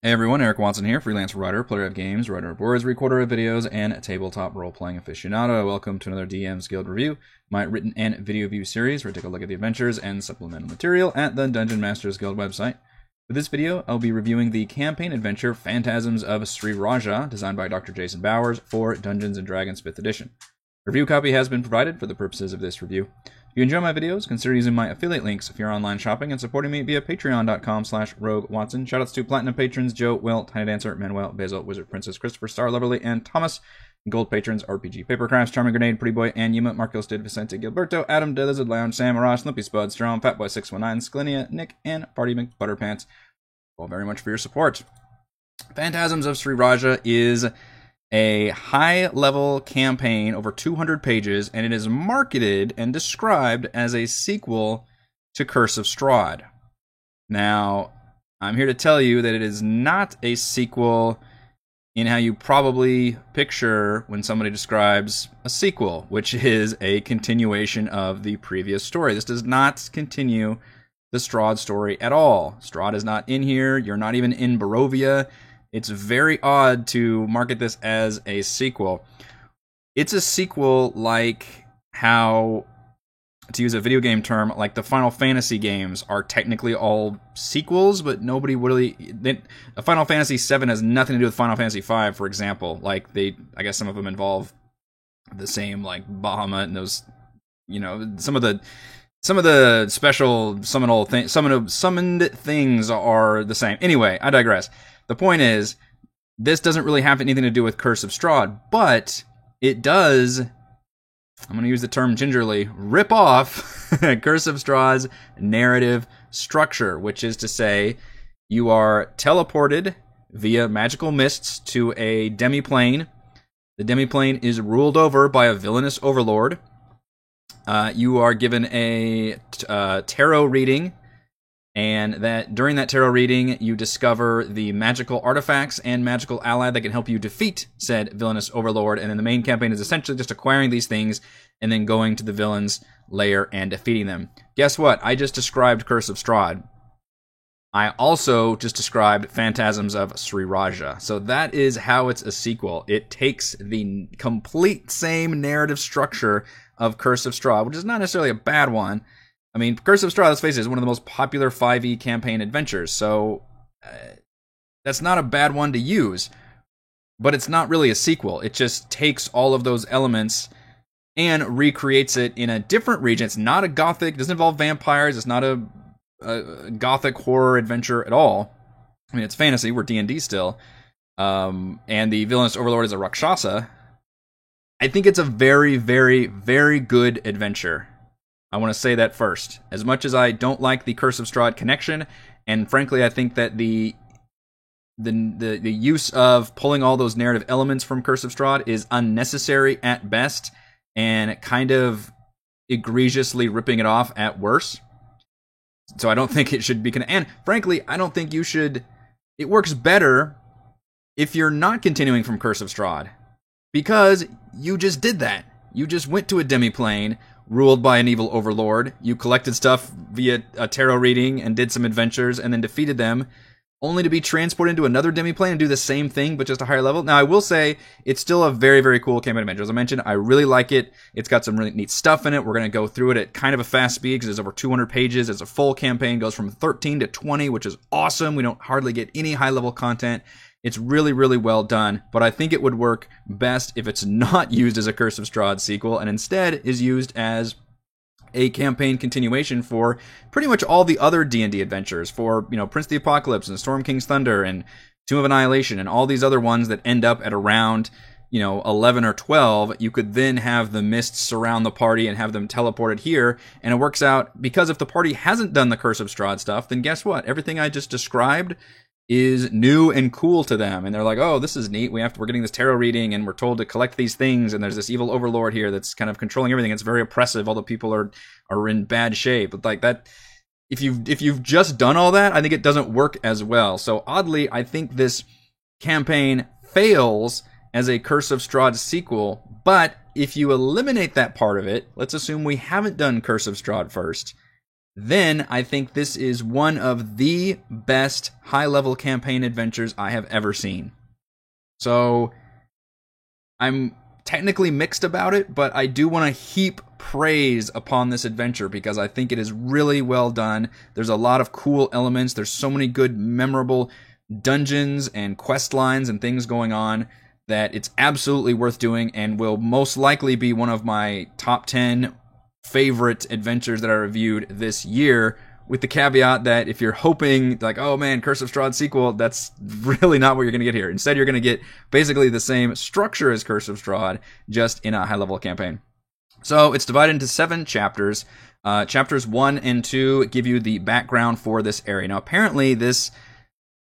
Hey everyone, Eric Watson here, freelance writer, player of games, writer of words, recorder of videos, and tabletop role-playing aficionado. Welcome to another DM's Guild review, my written and video view series where I take a look at the adventures and supplemental material at the Dungeon Masters Guild website. For this video, I'll be reviewing the campaign adventure Phantasms of Sri Raja, designed by Dr. Jason Bowers for Dungeons & Dragons 5th edition. A review copy has been provided for the purposes of this review. If you enjoy my videos, consider using my affiliate links if you're online shopping and supporting me via patreon.com/roguewatson. Shoutouts to Platinum patrons Joe, Will, Tiny Dancer, Manuel, Basil, Wizard Princess, Christopher, Star Loverly, and Thomas. Gold patrons RPG Papercrafts, Charming Grenade, Pretty Boy, and Yuma, Marcos Did, Vicente, Gilberto, Adam, The Lizard Lounge, Sam, Arash, Limpy Spud, Strom, Fatboy619, Sclinia, Nick, and Party McButterpants. Well, very much for your support. Phantasms of Sri Raja is a high-level campaign over 200 pages, and it is marketed and described as a sequel to Curse of Strahd. Now, I'm here to tell you that it is not a sequel in how you probably picture when somebody describes a sequel, which is a continuation of the previous story. This does not continue the Strahd story at all. Strahd is not in here. You're not even in Barovia. It's very odd to market this as a sequel. It's a sequel like how, to use a video game term, like the Final Fantasy games are technically all sequels, but nobody really... Final Fantasy VII has nothing to do with Final Fantasy V, for example. Like, I guess some of them involve the same, like, Bahamut and those, you know, some of the special summoned things are the same. Anyway, I digress. The point is, this doesn't really have anything to do with Curse of Strahd, but it does, I'm going to use the term gingerly, rip off Curse of Strahd's narrative structure, which is to say, you are teleported via magical mists to a demiplane. The demiplane is ruled over by a villainous overlord. You are given a tarot reading, and that during that tarot reading, you discover the magical artifacts and magical ally that can help you defeat said villainous overlord. And then the main campaign is essentially just acquiring these things and then going to the villain's lair and defeating them. Guess what? I just described Curse of Strahd. I also just described Phantasms of Sri Raja. So that is how it's a sequel. It takes the complete same narrative structure of Curse of Strahd, which is not necessarily a bad one. I mean, Curse of Strahd, let's face it, is one of the most popular 5e campaign adventures, so that's not a bad one to use. But it's not really a sequel. It just takes all of those elements and recreates it in a different region. It's not a gothic, it doesn't involve vampires, it's not a gothic horror adventure at all. I mean, it's fantasy, we're D&D still. And the villainous overlord is a Rakshasa. I think it's a very, very, very good adventure. I want to say that first. As much as I don't like the Curse of Strahd connection, and frankly I think that the use of pulling all those narrative elements from Curse of Strahd is unnecessary at best, and kind of egregiously ripping it off at worst. So I don't think it should be... And frankly, I don't think you should... It works better if you're not continuing from Curse of Strahd, because you just did that. You just went to a demiplane ruled by an evil overlord. You collected stuff via a tarot reading and did some adventures and then defeated them, only to be transported into another demiplane and do the same thing but just a higher level. Now, I will say it's still a very, very cool campaign adventure. As I mentioned, I really like it. It's got some really neat stuff in it. We're going to go through it at kind of a fast speed because it's over 200 pages. It's a full campaign, goes from 13 to 20, which is awesome. We don't hardly get any high-level content. It's really, really well done, but I think it would work best if it's not used as a Curse of Strahd sequel and instead is used as a campaign continuation for pretty much all the other D&D adventures, for, you know, Prince of the Apocalypse and Storm King's Thunder and Tomb of Annihilation and all these other ones that end up at around, you know, 11 or 12. You could then have the mists surround the party and have them teleported here, and it works out because if the party hasn't done the Curse of Strahd stuff, then guess what? Everything I just described is new and cool to them, and they're like, oh, this is neat. We're getting this tarot reading, and we're told to collect these things, and there's this evil overlord here that's kind of controlling everything. It's very oppressive. All the people are in bad shape. But like that, if you've just done all that, I think it doesn't work as well. So oddly, I think this campaign fails as a Curse of Strahd sequel. But if you eliminate that part of it, let's assume we haven't done Curse of Strahd first, then I think this is one of the best high-level campaign adventures I have ever seen. So I'm technically mixed about it, but I do want to heap praise upon this adventure because I think it is really well done. There's a lot of cool elements. There's so many good, memorable dungeons and quest lines and things going on that it's absolutely worth doing and will most likely be one of my top 10 favorite adventures that I reviewed this year, with the caveat that if you're hoping, like, oh man, Curse of Strahd sequel, that's really not what you're going to get here. Instead, you're going to get basically the same structure as Curse of Strahd, just in a high-level campaign. So it's divided into 7 chapters. Chapters 1 and 2 give you the background for this area. Now, apparently, this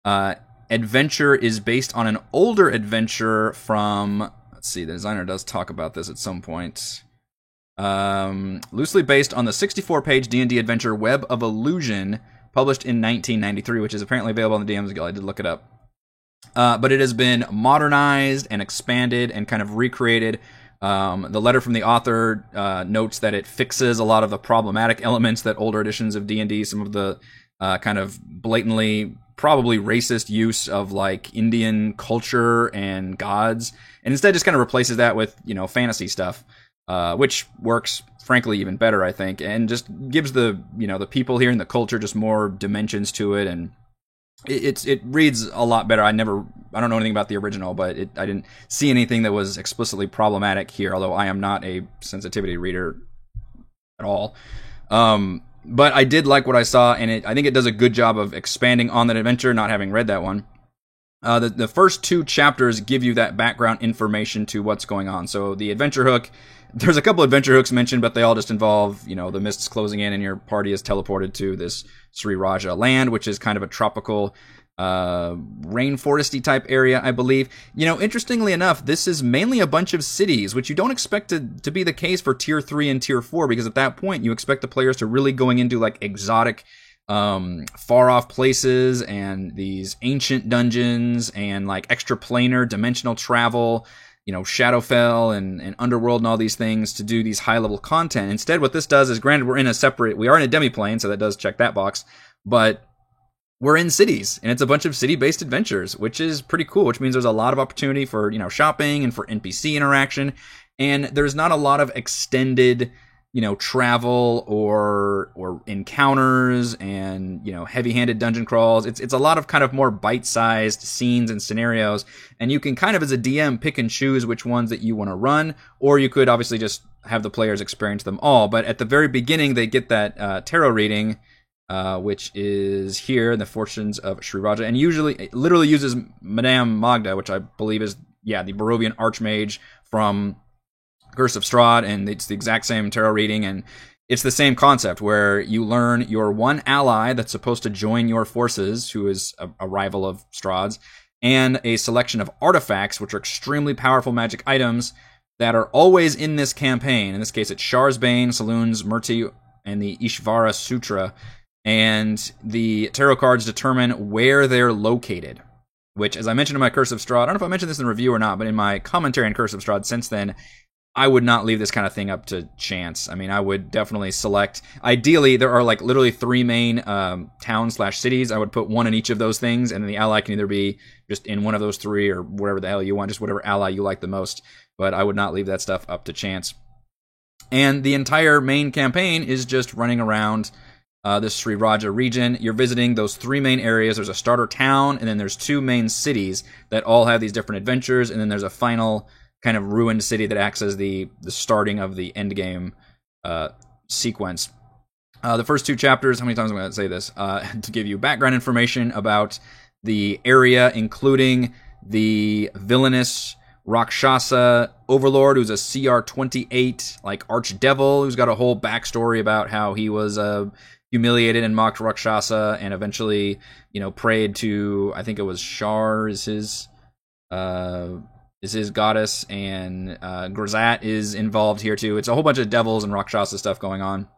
adventure is based on an older adventure from, let's see, the designer does talk about this at some point. Loosely based on the 64-page D&D adventure Web of Illusion, published in 1993, which is apparently available on the DM's Guild. I did look it up. But it has been modernized and expanded and kind of recreated. The letter from the author notes that it fixes a lot of the problematic elements that older editions of D&D, some of the kind of blatantly, probably racist use of like Indian culture and gods, and instead just kind of replaces that with, fantasy stuff. Which works, frankly, even better, I think, and just gives the people here and the culture just more dimensions to it, and it reads a lot better. I don't know anything about the original, but I didn't see anything that was explicitly problematic here, although I am not a sensitivity reader at all. But I did like what I saw, and I think it does a good job of expanding on that adventure, not having read that one. The first 2 chapters give you that background information to what's going on. So the adventure hook, there's a couple adventure hooks mentioned, but they all just involve, the mists closing in and your party is teleported to this Sri Raja land, which is kind of a tropical, rainforesty type area, I believe. Interestingly enough, this is mainly a bunch of cities, which you don't expect to be the case for Tier 3 and Tier 4, because at that point you expect the players to really going into like exotic, far off places and these ancient dungeons and like extraplanar dimensional travel, Shadowfell and Underworld and all these things to do these high level content. Instead, what this does is, granted, we are in a demiplane, so that does check that box, but we're in cities and it's a bunch of city based adventures, which is pretty cool, which means there's a lot of opportunity for, shopping and for NPC interaction. And there's not a lot of extended, travel or encounters and, heavy-handed dungeon crawls. It's a lot of kind of more bite-sized scenes and scenarios, and you can kind of, as a DM, pick and choose which ones that you want to run, or you could obviously just have the players experience them all. But at the very beginning, they get that tarot reading, which is here, the Fortunes of Sri Raja, and it literally uses Madame Magda, which I believe is, the Barovian Archmage from Curse of Strahd, and it's the exact same tarot reading, and it's the same concept where you learn your one ally that's supposed to join your forces, who is a rival of Strahd's, and a selection of artifacts, which are extremely powerful magic items that are always in this campaign. In this case, it's Shar's Bane, Saloon's Murti, and the Ishvara Sutra, and the tarot cards determine where they're located, which, as I mentioned in my Curse of Strahd, I don't know if I mentioned this in the review or not, but in my commentary on Curse of Strahd since then, I would not leave this kind of thing up to chance. I mean, I would definitely select. Ideally, there are like literally 3 main towns/cities. I would put one in each of those things, and then the ally can either be just in one of those 3 or whatever the hell you want, just whatever ally you like the most. But I would not leave that stuff up to chance. And the entire main campaign is just running around this Sri Raja region. You're visiting those 3 main areas. There's a starter town, and then there's 2 main cities that all have these different adventures, and then there's a final kind of ruined city that acts as the starting of the end game sequence. The first 2 chapters, how many times am I going to say this? To give you background information about the area, including the villainous Rakshasa Overlord, who's a CR28, like archdevil, who's got a whole backstory about how he was humiliated and mocked Rakshasa, and eventually, prayed to, I think it was Shar is his goddess, and Grazat is involved here too. It's a whole bunch of devils and Rakshasa stuff going on.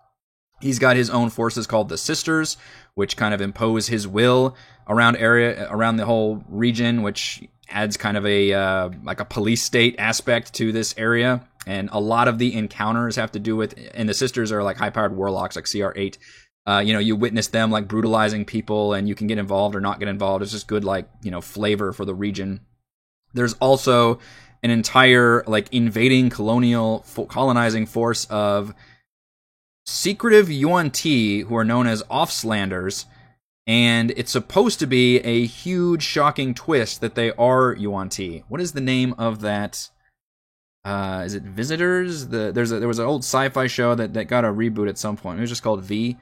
He's got his own forces called the Sisters, which kind of impose his will around the whole region, which adds kind of a like a police state aspect to this area. And a lot of the encounters have to do with, and the Sisters are like high-powered warlocks, like CR8, You witness them like brutalizing people, and you can get involved or not get involved. It's just good, like, flavor for the region. There's also an entire like invading colonizing force of secretive Yuan-Ti who are known as Offslanders, and it's supposed to be a huge, shocking twist that they are Yuan-Ti. What is the name of that? Is it Visitors? There was an old sci-fi show that got a reboot at some point. It was just called V,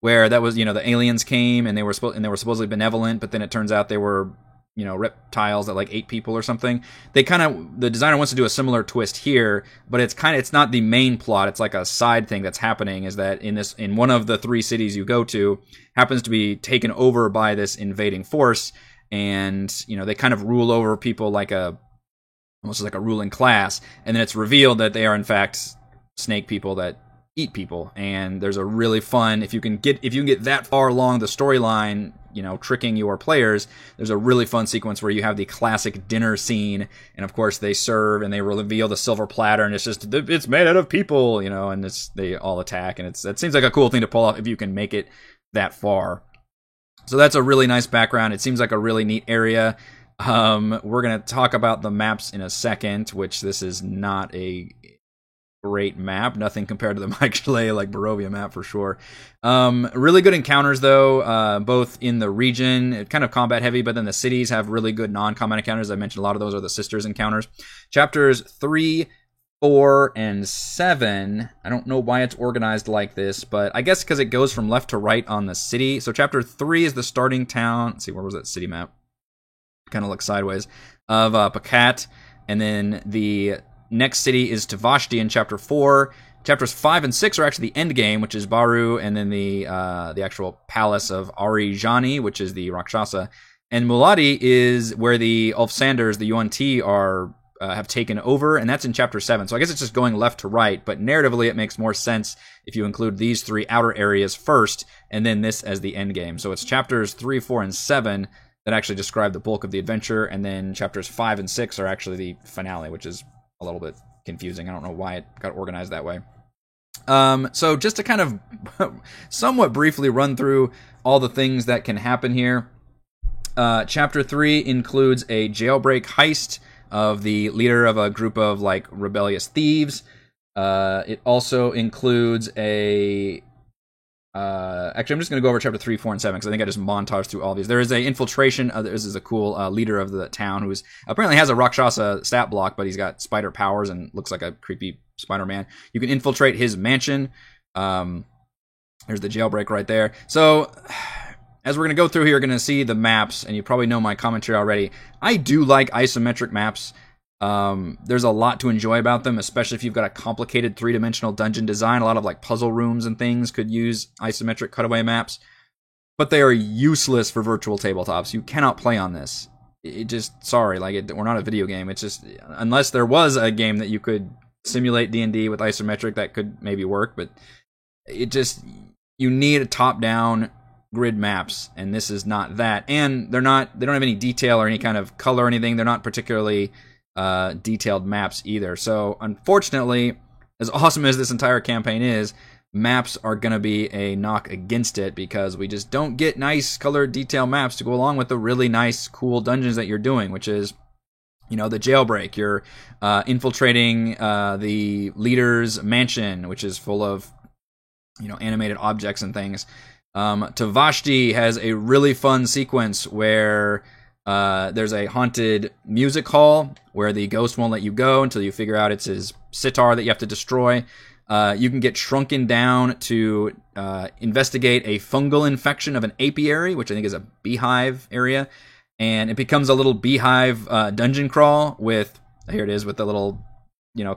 where that was, the aliens came and they were supposedly benevolent, but then it turns out they were, reptiles that like ate people or something. The designer wants to do a similar twist here, but it's not the main plot. It's like a side thing that's happening, is that in one of the 3 cities you go to happens to be taken over by this invading force, and, they kind of rule over people like almost like a ruling class, and then it's revealed that they are in fact snake people that eat people. And there's a really fun, if you can get that far along the storyline, tricking your players, there's a really fun sequence where you have the classic dinner scene, and of course they serve and they reveal the silver platter, and it's made out of people, and they all attack, and it seems like a cool thing to pull off if you can make it that far. So that's a really nice background. It seems like a really neat area. We're going to talk about the maps in a second, which this is not a great map. Nothing compared to the Mike Schley, like, Barovia map for sure. Really good encounters, though, both in the region, kind of combat heavy, but then the cities have really good non-combat encounters. I mentioned a lot of those are the Sisters encounters. Chapters 3, 4, and 7, I don't know why it's organized like this, but I guess because it goes from left to right on the city. So chapter 3 is the starting town. Let's see, where was that city map? Kind of looks sideways, of Pakat, and then the next city is Tavashti in chapter 4. Chapters 5 and 6 are actually the end game, which is Baru, and then the actual palace of Arijani, which is the Rakshasa. And Muladi is where the Ulfsanders, the Yuan-Ti, have taken over, and that's in chapter 7. So I guess it's just going left to right, but narratively it makes more sense if you include these 3 outer areas first, and then this as the end game. So it's chapters 3, 4, and 7 that actually describe the bulk of the adventure, and then chapters 5 and 6 are actually the finale, which is a little bit confusing. I don't know why it got organized that way. So just to kind of somewhat briefly run through all the things that can happen here. Chapter 3 includes a jailbreak heist of the leader of a group of like rebellious thieves. It also includes actually, I'm just going to go over chapter 3, 4, and 7 because I think I just montaged through all these. There is a infiltration. This is a cool leader of the town who's apparently has a Rakshasa stat block, but he's got spider powers and looks like a creepy Spider-Man. You can infiltrate his mansion. There's the jailbreak right there. So as we're going to go through here, you're going to see the maps, and you probably know my commentary already. I do like isometric maps. There's a lot to enjoy about them, especially if you've got a complicated 3-dimensional dungeon design. A lot of like puzzle rooms and things could use isometric cutaway maps, but they are useless for virtual tabletops. You cannot play on this. We're not a video game. It's just, unless there was a game that you could simulate D&D with isometric, that could maybe work, but you need a top-down grid maps, and this is not that. And they don't have any detail or any kind of color or anything. They're not particularly detailed maps either. So unfortunately, as awesome as this entire campaign is, maps are going to be a knock against it because we just don't get nice colored detail maps to go along with the really nice, cool dungeons that you're doing, which is, the jailbreak. You're infiltrating the leader's mansion, which is full of, animated objects and things. Tavashti has a really fun sequence where there's a haunted music hall where the ghost won't let you go until you figure out it's his sitar that you have to destroy. You can get shrunken down to investigate a fungal infection of an apiary, which I think is a beehive area. And it becomes a little beehive dungeon crawl with the little,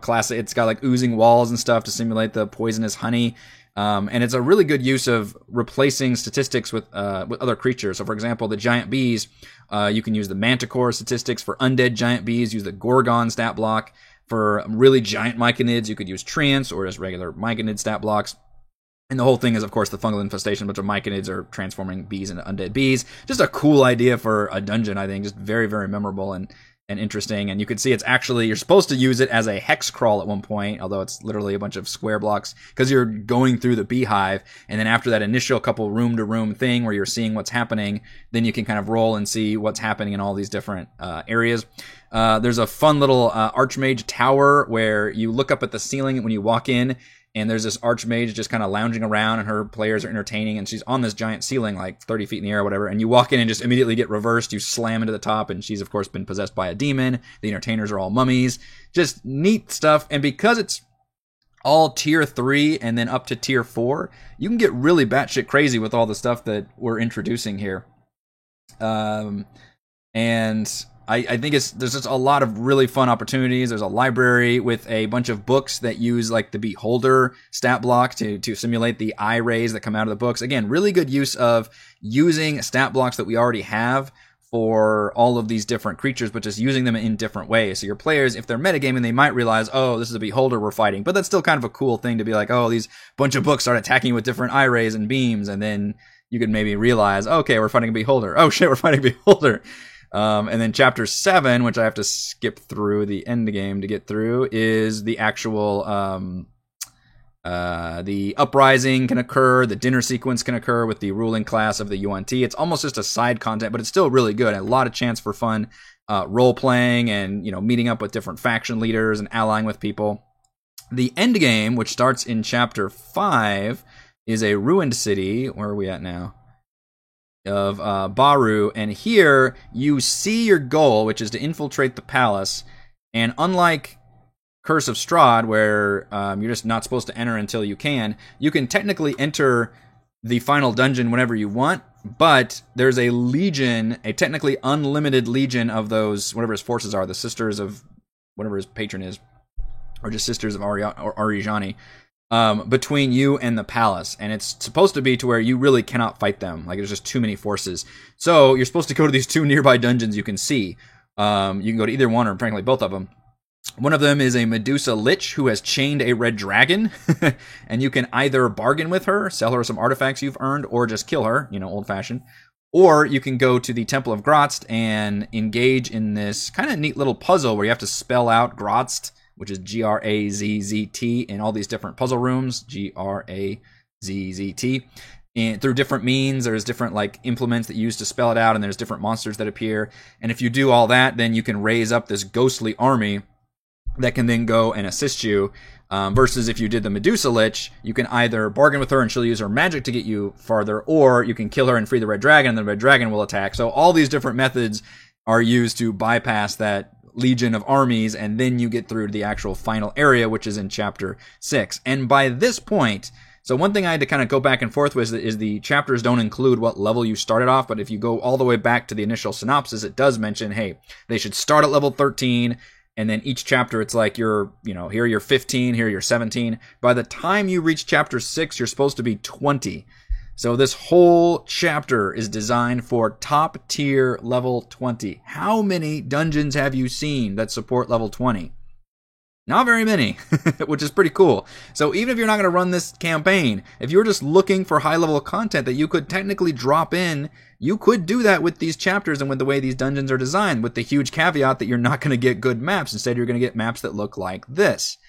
classic. It's got like oozing walls and stuff to simulate the poisonous honey. And it's a really good use of replacing statistics with other creatures. So, for example, the giant bees, you can use the manticore statistics for undead giant bees, use the gorgon stat block. For really giant myconids, you could use treants or just regular myconid stat blocks. And the whole thing is, of course, the fungal infestation. A bunch of myconids are transforming bees into undead bees. Just a cool idea for a dungeon, I think. Just very, very memorable. And and interesting. And you can see it's actually, you're supposed to use it as a hex crawl at one point, although it's literally a bunch of square blocks, because you're going through the beehive. And then after that initial couple room to room thing where you're seeing what's happening, then you can kind of roll and see what's happening in all these different areas. There's a fun little Archmage tower where you look up at the ceiling when you walk in, and there's this Archmage just kind of lounging around, and her players are entertaining, and she's on this giant ceiling, like 30 feet in the air or whatever, and you walk in and just immediately get reversed. You slam into the top, and she's, of course, been possessed by a demon. The entertainers are all mummies. Just neat stuff, and because it's all tier 3 and then up to tier 4, you can get really batshit crazy with all the stuff that we're introducing here. And I think there's just a lot of really fun opportunities. There's a library with a bunch of books that use like the Beholder stat block to simulate the eye rays that come out of the books. Again, really good use of using stat blocks that we already have for all of these different creatures, but just using them in different ways. So your players, if they're metagaming, they might realize, oh, this is a Beholder we're fighting. But that's still kind of a cool thing to be like, oh, these bunch of books start attacking with different eye rays and beams. And then you could maybe realize, okay, we're fighting a Beholder. Oh shit, we're fighting a Beholder. And then chapter 7, which I have to skip through the end game to get through, is the actual, the uprising can occur, the dinner sequence can occur with the ruling class of the UNT. It's almost just a side content, but it's still really good. A lot of chance for fun, role playing and, meeting up with different faction leaders and allying with people. The end game, which starts in chapter 5, is a ruined city. Where are we at now? Of Baru, and here you see your goal, which is to infiltrate the palace. And unlike Curse of Strahd, where you're just not supposed to enter until you can technically enter the final dungeon whenever you want, but there's a legion, a technically unlimited legion of those, whatever his forces are, the sisters of whatever his patron is, or just sisters of Arijani, between you and the palace. And it's supposed to be to where you really cannot fight them. Like, there's just too many forces. So you're supposed to go to these 2 nearby dungeons you can see. You can go to either one, or frankly both of them. One of them is a Medusa Lich who has chained a red dragon, and you can either bargain with her, sell her some artifacts you've earned, or just kill her, old-fashioned. Or you can go to the Temple of Grotzt and engage in this kind of neat little puzzle where you have to spell out Grotzt, which is Grazzzt, in all these different puzzle rooms, Grazzzt. And through different means, there's different implements that you use to spell it out, and there's different monsters that appear. And if you do all that, then you can raise up this ghostly army that can then go and assist you. Versus if you did the Medusa Lich, you can either bargain with her and she'll use her magic to get you farther, or you can kill her and free the red dragon, and the red dragon will attack. So all these different methods are used to bypass that legion of armies, and then you get through to the actual final area, which is in chapter 6. And by this point, so one thing I had to kind of go back and forth with is the chapters don't include what level you started off, but if you go all the way back to the initial synopsis, it does mention, hey, they should start at level 13, and then each chapter it's like you're, here you're 15, here you're 17. By the time you reach chapter 6, you're supposed to be 20. So this whole chapter is designed for top tier level 20. How many dungeons have you seen that support level 20? Not very many, which is pretty cool. So even if you're not going to run this campaign, if you're just looking for high level content that you could technically drop in, you could do that with these chapters and with the way these dungeons are designed, with the huge caveat that you're not going to get good maps. Instead, you're going to get maps that look like this.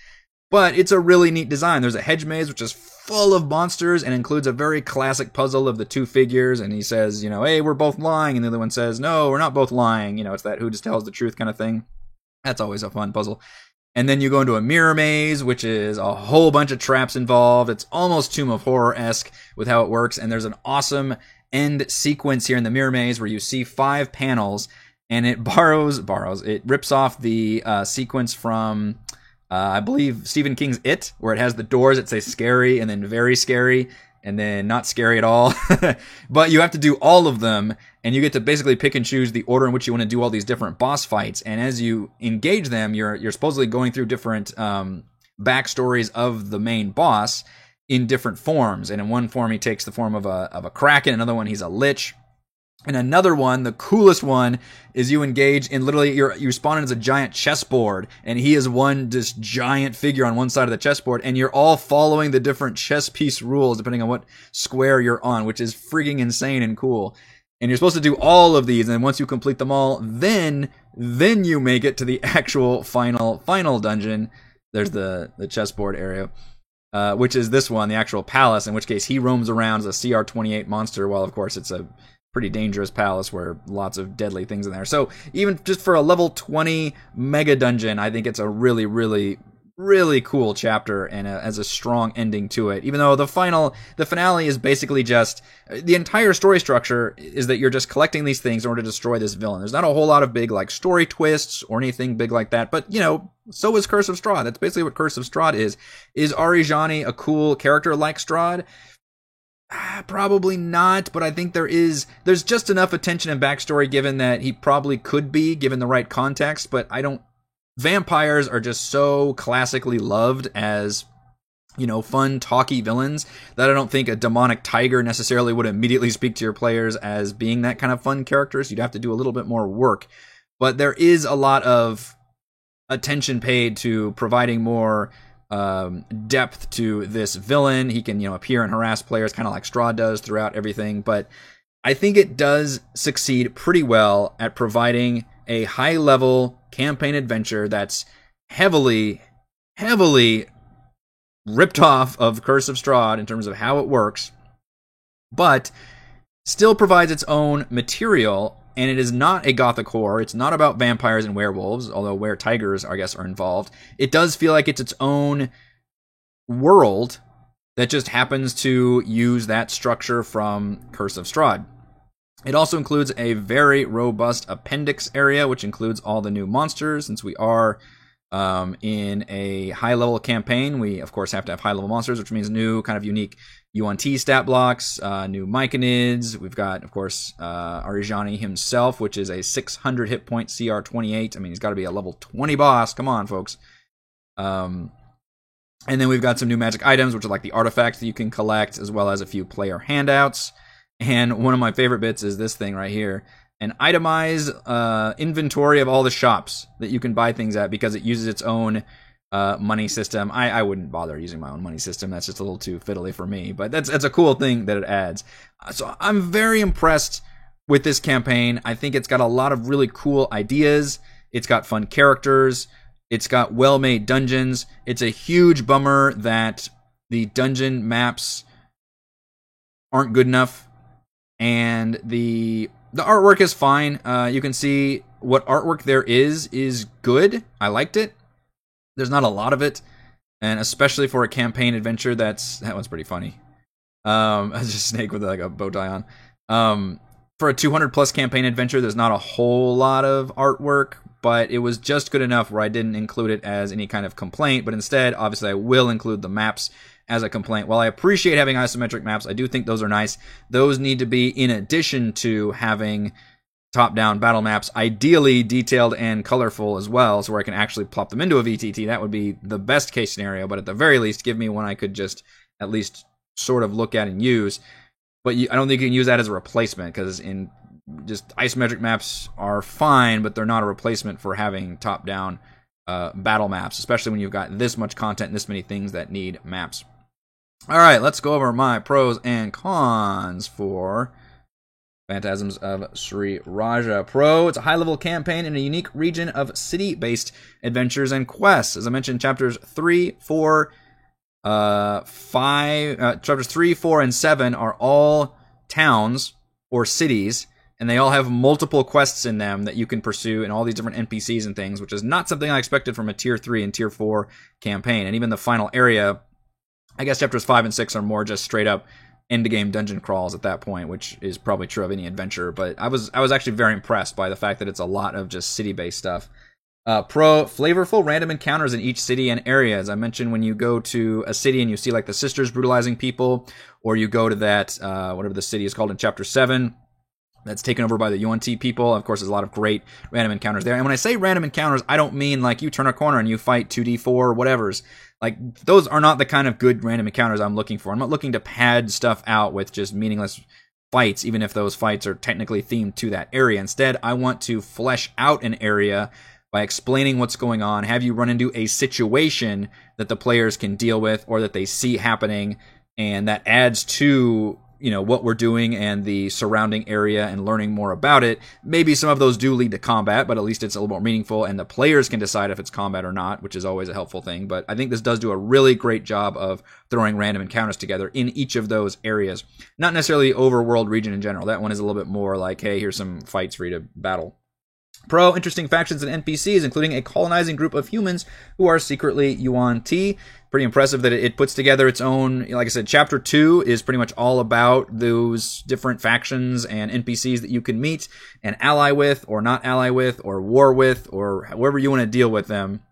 But it's a really neat design. There's a hedge maze, which is full of monsters and includes a very classic puzzle of the 2 figures. And he says, hey, we're both lying. And the other one says, no, we're not both lying. It's that who just tells the truth kind of thing. That's always a fun puzzle. And then you go into a mirror maze, which is a whole bunch of traps involved. It's almost Tomb of Horror-esque with how it works. And there's an awesome end sequence here in the mirror maze where you see 5 panels, and it it rips off the sequence from I believe Stephen King's It, where it has the doors that say scary and then very scary and then not scary at all. But you have to do all of them, and you get to basically pick and choose the order in which you want to do all these different boss fights. And as you engage them, you're supposedly going through different backstories of the main boss in different forms. And in one form, he takes the form of a kraken. Another one, he's a lich. And another one, the coolest one, is you engage in literally, you spawn in as a giant chessboard, and he is this giant figure on one side of the chessboard, and you're all following the different chess piece rules depending on what square you're on, which is freaking insane and cool. And you're supposed to do all of these, and once you complete them all, then you make it to the actual final dungeon. There's the chessboard area, which is this one, the actual palace, in which case he roams around as a CR28 monster, while of course it's a pretty dangerous palace where lots of deadly things in there. So even just for a level 20 mega dungeon, I think it's a really, really, really cool chapter and as a strong ending to it. Even though the finale is basically just the entire story structure is that you're just collecting these things in order to destroy this villain. There's not a whole lot of big like story twists or anything big like that, but you know, so is Curse of Strahd. That's basically what Curse of Strahd is. Is Arijani a cool character like Strahd? Probably not, but I think there's just enough attention and backstory given that he probably could be, given the right context, but vampires are just so classically loved as, you know, fun, talky villains that I don't think a demonic tiger necessarily would immediately speak to your players as being that kind of fun character, so you'd have to do a little bit more work. But there is a lot of attention paid to providing more depth to this villain. He can, you know, appear and harass players kind of like Strahd does throughout everything, but I think it does succeed pretty well at providing a high-level campaign adventure that's heavily ripped off of Curse of Strahd in terms of how it works, but still provides its own material. And it is not a gothic horror. It's not about vampires and werewolves, although were-tigers, I guess, are involved. It does feel like it's its own world that just happens to use that structure from Curse of Strahd. It also includes a very robust appendix area, which includes all the new monsters. Since we are in a high-level campaign, we, of course, have to have high-level monsters, which means new kind of unique UNT stat blocks, new Myconids. We've got, of course, Arijani himself, which is a 600 hit point CR28. I mean, he's got to be a level 20 boss. Come on, folks. And then we've got some new magic items, which are like the artifacts that you can collect, as well as a few player handouts. And one of my favorite bits is this thing right here. An itemized inventory of all the shops that you can buy things at, because it uses its own money system. I wouldn't bother using my own money system. That's just a little too fiddly for me. But that's a cool thing that it adds. So I'm very impressed with this campaign. I think it's got a lot of really cool ideas. It's got fun characters. It's got well-made dungeons. It's a huge bummer that the dungeon maps aren't good enough. And the artwork is fine. You can see what artwork there is good. I liked it. There's not a lot of it, and especially for a campaign adventure, that one's pretty funny. It's just a snake with like a bow tie on. For a 200 plus campaign adventure, there's not a whole lot of artwork, but it was just good enough where I didn't include it as any kind of complaint. But instead, obviously, I will include the maps as a complaint. While I appreciate having isometric maps, I do think those are nice. Those need to be in addition to having top-down battle maps, ideally detailed and colorful as well, so where I can actually plop them into a VTT. That would be the best case scenario, but at the very least, give me one I could just at least sort of look at and use. But I don't think you can use that as a replacement, because in just isometric maps are fine, but they're not a replacement for having top-down battle maps, especially when you've got this much content and this many things that need maps. All right, let's go over my pros and cons for Phantasms of Sri Raja. Pro, it's a high-level campaign in a unique region of city-based adventures and quests. As I mentioned, chapters 3, 4, 5, chapters 3, 4, and 7 are all towns or cities, and they all have multiple quests in them that you can pursue, and all these different NPCs and things, which is not something I expected from a Tier 3 and Tier 4 campaign. And even the final area, I guess chapters 5 and 6 are more just straight-up end-game dungeon crawls at that point, which is probably true of any adventure. But I was actually very impressed by the fact that it's a lot of just city-based stuff. Pro, flavorful random encounters in each city and area. As I mentioned, when you go to a city and you see like the sisters brutalizing people, or you go to that, whatever the city is called in chapter 7, that's taken over by the UNT people. Of course, there's a lot of great random encounters there. And when I say random encounters, I don't mean like you turn a corner and you fight 2d4 whatevers. Like, those are not the kind of good random encounters I'm looking for. I'm not looking to pad stuff out with just meaningless fights, even if those fights are technically themed to that area. Instead, I want to flesh out an area by explaining what's going on, have you run into a situation that the players can deal with or that they see happening, and that adds to you know, what we're doing and the surrounding area and learning more about it. Maybe some of those do lead to combat, but at least it's a little more meaningful, and the players can decide if it's combat or not, which is always a helpful thing. But I think this does do a really great job of throwing random encounters together in each of those areas. Not necessarily overworld region in general. That one is a little bit more like, hey, here's some fights for you to battle. Pro, interesting factions and NPCs, including a colonizing group of humans who are secretly Yuan Ti. Pretty impressive that it puts together its own, like I said, Chapter 2 is pretty much all about those different factions and NPCs that you can meet and ally with, or not ally with, or war with, or however you want to deal with them.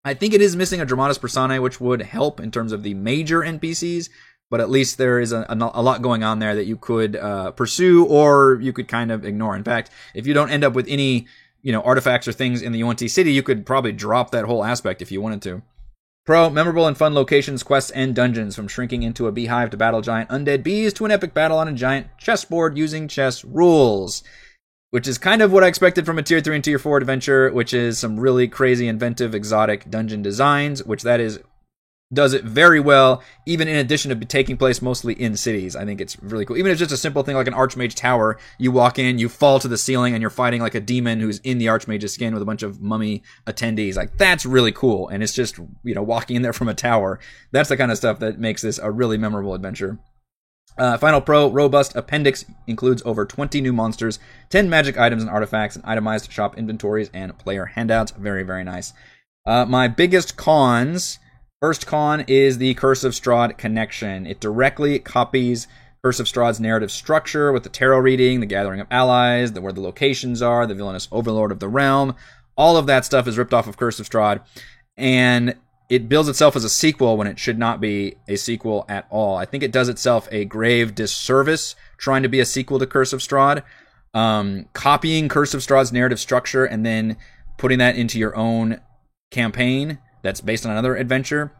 I think it is missing a Dramatis Personae, which would help in terms of the major NPCs, but at least there is a lot going on there that you could pursue, or you could kind of ignore. In fact, if you don't end up with any, you know, artifacts or things in the Yuan Ti city, you could probably drop that whole aspect if you wanted to. Pro, memorable and fun locations, quests, and dungeons, from shrinking into a beehive to battle giant undead bees to an epic battle on a giant chessboard using chess rules. Which is kind of what I expected from a Tier 3 and Tier 4 adventure, which is some really crazy, inventive, exotic dungeon designs, which does it very well, even in addition to taking place mostly in cities. I think it's really cool. Even if it's just a simple thing like an Archmage tower, you walk in, you fall to the ceiling, and you're fighting like a demon who's in the Archmage's skin with a bunch of mummy attendees. Like, that's really cool. And it's just, you know, walking in there from a tower. That's the kind of stuff that makes this a really memorable adventure. Final pro, robust appendix, includes over 20 new monsters, 10 magic items and artifacts, and itemized shop inventories and player handouts. Very, very nice. My biggest cons. First con is the Curse of Strahd connection. It directly copies Curse of Strahd's narrative structure with the tarot reading, the gathering of allies, where the locations are, the villainous overlord of the realm. All of that stuff is ripped off of Curse of Strahd, and it bills itself as a sequel when it should not be a sequel at all. I think it does itself a grave disservice trying to be a sequel to Curse of Strahd. Copying Curse of Strahd's narrative structure and then putting that into your own campaign that's based on another adventure,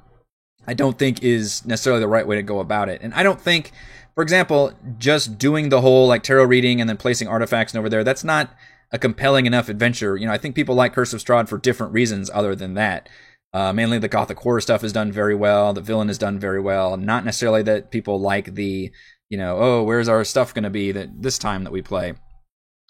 I don't think is necessarily the right way to go about it. And I don't think, for example, just doing the whole like tarot reading and then placing artifacts over there, that's not a compelling enough adventure. You know, I think people like Curse of Strahd for different reasons other than that. Mainly the gothic horror stuff is done very well. The villain is done very well. Not necessarily that people like the, you know, oh, where's our stuff going to be this time that we play.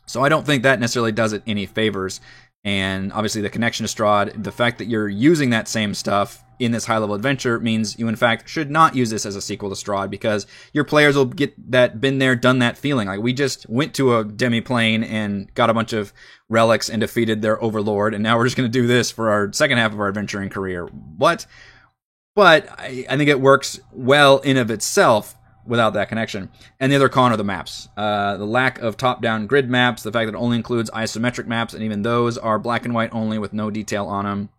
So I don't think that necessarily does it any favors. And obviously the connection to Strahd, the fact that you're using that same stuff in this high-level adventure means you, in fact, should not use this as a sequel to Strahd, because your players will get that been there, done that feeling. Like, we just went to a demi-plane and got a bunch of relics and defeated their overlord, and now we're just going to do this for our second half of our adventuring career. What? But I think it works well in of itself without that connection. And the other con are the maps. The lack of top-down grid maps, the fact that it only includes isometric maps, and even those are black and white only with no detail on them.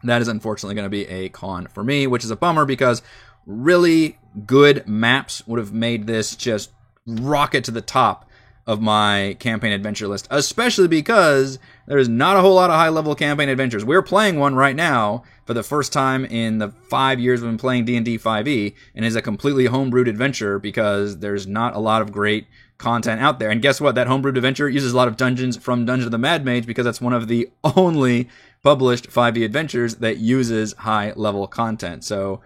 That is unfortunately going to be a con for me, which is a bummer, because really good maps would have made this just rocket to the top of my campaign adventure list, especially because there's not a whole lot of high-level campaign adventures. We're playing one right now for the first time in the 5 years we've been playing D&D 5e, and is a completely homebrewed adventure because there's not a lot of great content out there. And guess what? That homebrewed adventure uses a lot of dungeons from Dungeon of the Mad Mage, because that's one of the only published 5e adventures that uses high-level content. So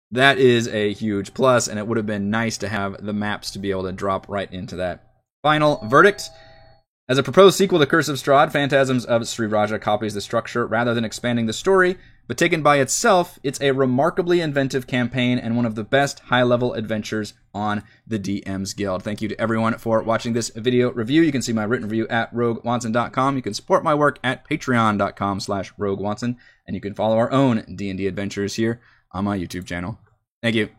that is a huge plus, and it would have been nice to have the maps to be able to drop right into that. Final verdict. As a proposed sequel to Curse of Strahd, Phantasms of Sri Raja copies the structure rather than expanding the story, but taken by itself, it's a remarkably inventive campaign and one of the best high-level adventures on the DM's Guild. Thank you to everyone for watching this video review. You can see my written review at roguewatson.com. You can support my work at patreon.com/roguewatson, and you can follow our own D&D adventures here on my YouTube channel. Thank you.